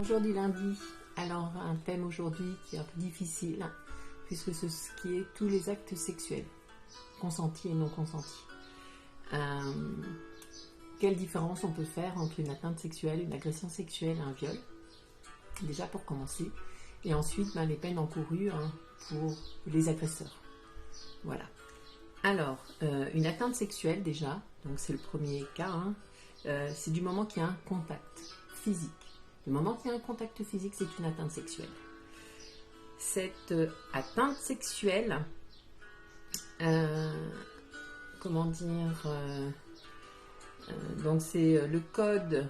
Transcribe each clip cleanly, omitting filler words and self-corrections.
Aujourd'hui lundi, alors un thème aujourd'hui qui est un peu difficile, puisque c'est ce qui est tous les actes sexuels, consentis et non consentis. Quelle différence on peut faire entre une atteinte sexuelle, une agression sexuelle et un viol? Déjà pour commencer. Et ensuite, les peines encourues pour les agresseurs. Voilà. Alors, une atteinte sexuelle déjà, donc c'est le premier cas, c'est du moment qu'il y a un contact physique. Du moment qu'il y a un contact physique, c'est une atteinte sexuelle. Cette atteinte sexuelle, donc c'est le code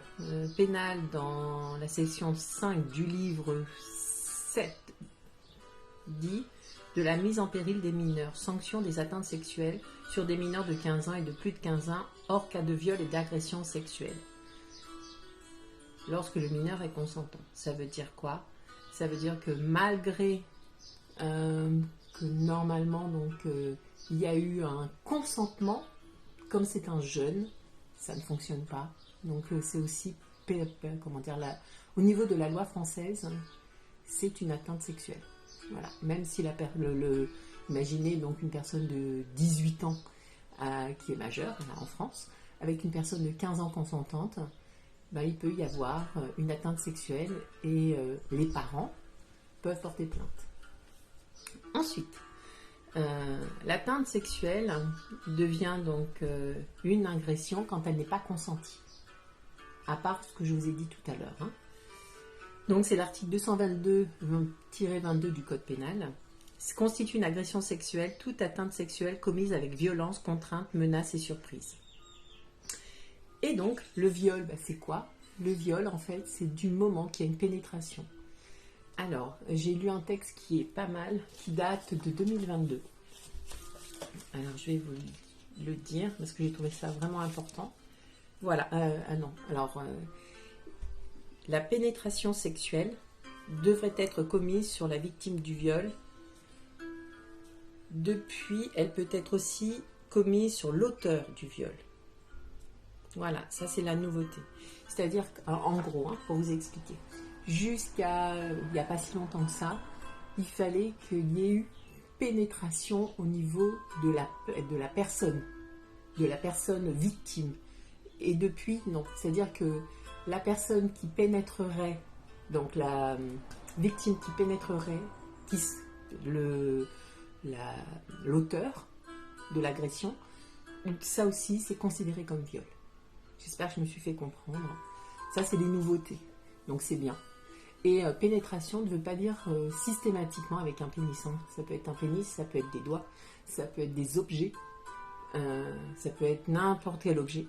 pénal dans la section 5 du livre 7 dit de la mise en péril des mineurs, sanction des atteintes sexuelles sur des mineurs de 15 ans et de plus de 15 ans, hors cas de viol et d'agression sexuelle. Lorsque le mineur est consentant. Ça veut dire quoi? Ça veut dire que malgré que normalement il y a eu un consentement, comme c'est un jeune, ça ne fonctionne pas. Donc c'est aussi, au niveau de la loi française, c'est une atteinte sexuelle. Voilà. Même si imaginez donc une personne de 18 ans qui est majeure en France, avec une personne de 15 ans consentante, il peut y avoir une atteinte sexuelle et les parents peuvent porter plainte. Ensuite, l'atteinte sexuelle devient donc une agression quand elle n'est pas consentie, à part ce que je vous ai dit tout à l'heure. Donc c'est l'article 222-22 du Code pénal. Constitue une agression sexuelle toute atteinte sexuelle commise avec violence, contrainte, menace et surprise. Et donc, le viol, c'est quoi? Le viol, en fait, c'est du moment qu'il y a une pénétration. Alors, j'ai lu un texte qui est pas mal, qui date de 2022. Alors, je vais vous le dire, parce que j'ai trouvé ça vraiment important. Voilà, la pénétration sexuelle devrait être commise sur la victime du viol. Depuis, elle peut être aussi commise sur l'auteur du viol. Voilà, ça c'est la nouveauté. C'est-à-dire, en gros, pour vous expliquer, jusqu'à il n'y a pas si longtemps que ça, il fallait qu'il y ait eu pénétration au niveau de la personne victime. Et depuis, non. C'est-à-dire que la personne qui pénétrerait, donc la victime qui pénétrerait, l'auteur de l'agression, ça aussi c'est considéré comme viol. J'espère que je me suis fait comprendre. Ça, c'est des nouveautés. Donc, c'est bien. Et pénétration ne veut pas dire systématiquement avec un pénis. Ça peut être un pénis, ça peut être des doigts, ça peut être des objets, ça peut être n'importe quel objet.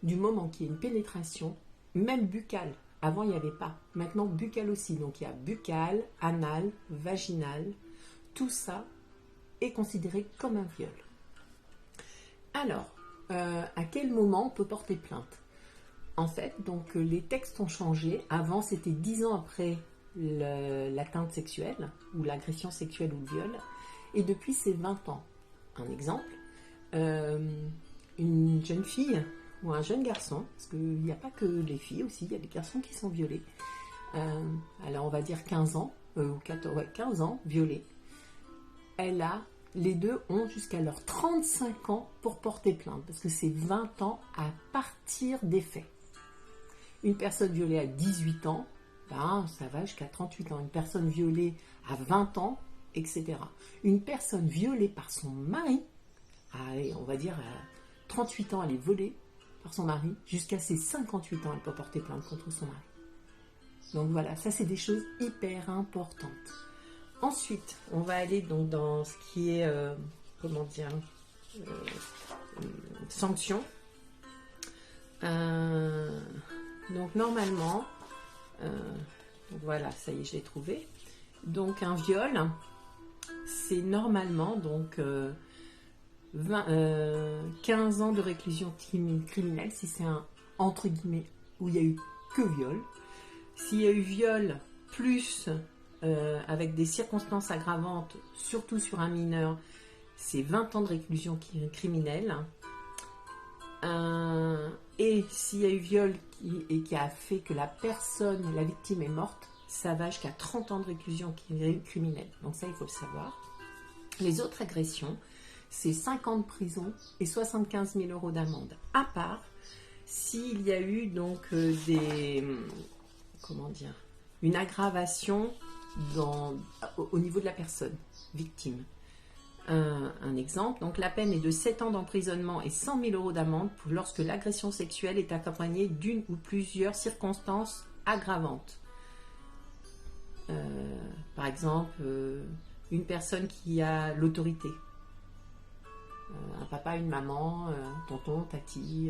Du moment qu'il y a une pénétration, même buccale. Avant, il n'y avait pas. Maintenant, buccale aussi. Donc, il y a buccale, anal, vaginal. Tout ça est considéré comme un viol. Alors, à quel moment on peut porter plainte? En fait, donc les textes ont changé. Avant, c'était 10 ans après l'atteinte sexuelle, ou l'agression sexuelle ou le viol. Et depuis, c'est 20 ans. Un exemple, une jeune fille ou un jeune garçon, parce qu'il n'y a pas que les filles aussi, il y a des garçons qui sont violés. Alors, on va dire 15 ans, ou 15 ans, violés. Les deux ont jusqu'à leurs 35 ans pour porter plainte, parce que c'est 20 ans à partir des faits. Une personne violée à 18 ans, ça va jusqu'à 38 ans. Une personne violée à 20 ans, etc. Une personne violée par son mari, on va dire à 38 ans, elle est violée par son mari, jusqu'à ses 58 ans, elle peut porter plainte contre son mari. Donc voilà, ça c'est des choses hyper importantes. Ensuite, on va aller donc dans ce qui est, sanction. Donc normalement, voilà, ça y est, je l'ai trouvé. Donc un viol, c'est normalement donc 15 ans de réclusion criminelle si c'est un entre guillemets où il n'y a eu que viol. S'il y a eu viol plus avec des circonstances aggravantes, surtout sur un mineur, c'est 20 ans de réclusion criminelle. Et s'il y a eu viol qui a fait que la victime est morte, ça va jusqu'à 30 ans de réclusion criminelle. Donc ça, il faut le savoir. Les autres agressions, c'est 5 ans de prison et 75 000 € d'amende. À part s'il y a eu donc une aggravation au niveau de la personne victime. Un exemple, donc la peine est de 7 ans d'emprisonnement et 100 000 € d'amende lorsque l'agression sexuelle est accompagnée d'une ou plusieurs circonstances aggravantes. Par exemple, une personne qui a l'autorité, un papa, une maman, tonton, tati,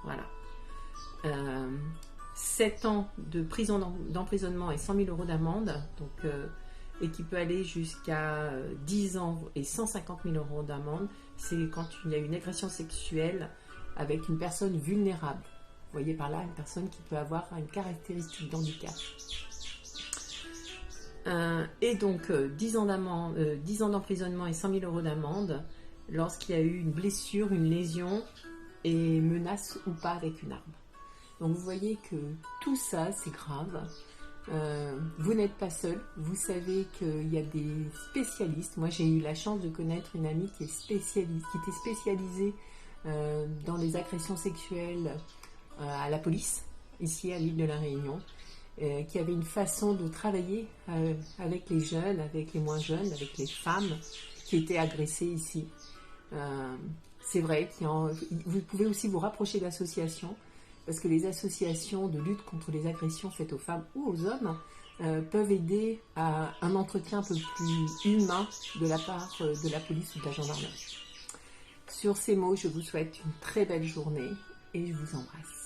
voilà. 7 ans de prison d'emprisonnement et 100 000 € d'amende, donc, et qui peut aller jusqu'à 10 ans et 150 000 € d'amende, c'est quand il y a une agression sexuelle avec une personne vulnérable. Vous voyez par là une personne qui peut avoir une caractéristique d'handicap. Et donc 10 ans d'emprisonnement et 100 000 € d'amende lorsqu'il y a eu une blessure, une lésion et menace ou pas avec une arme. Donc vous voyez que tout ça c'est grave. Vous n'êtes pas seul, vous savez qu'il y a des spécialistes. Moi j'ai eu la chance de connaître une amie qui était spécialisée dans les agressions sexuelles à la police, ici à l'île de la Réunion, qui avait une façon de travailler avec les jeunes, avec les moins jeunes, avec les femmes qui étaient agressées ici. C'est vrai vous pouvez aussi vous rapprocher d'associations, parce que les associations de lutte contre les agressions faites aux femmes ou aux hommes peuvent aider à un entretien un peu plus humain de la part de la police ou de la gendarmerie. Sur ces mots, je vous souhaite une très belle journée et je vous embrasse.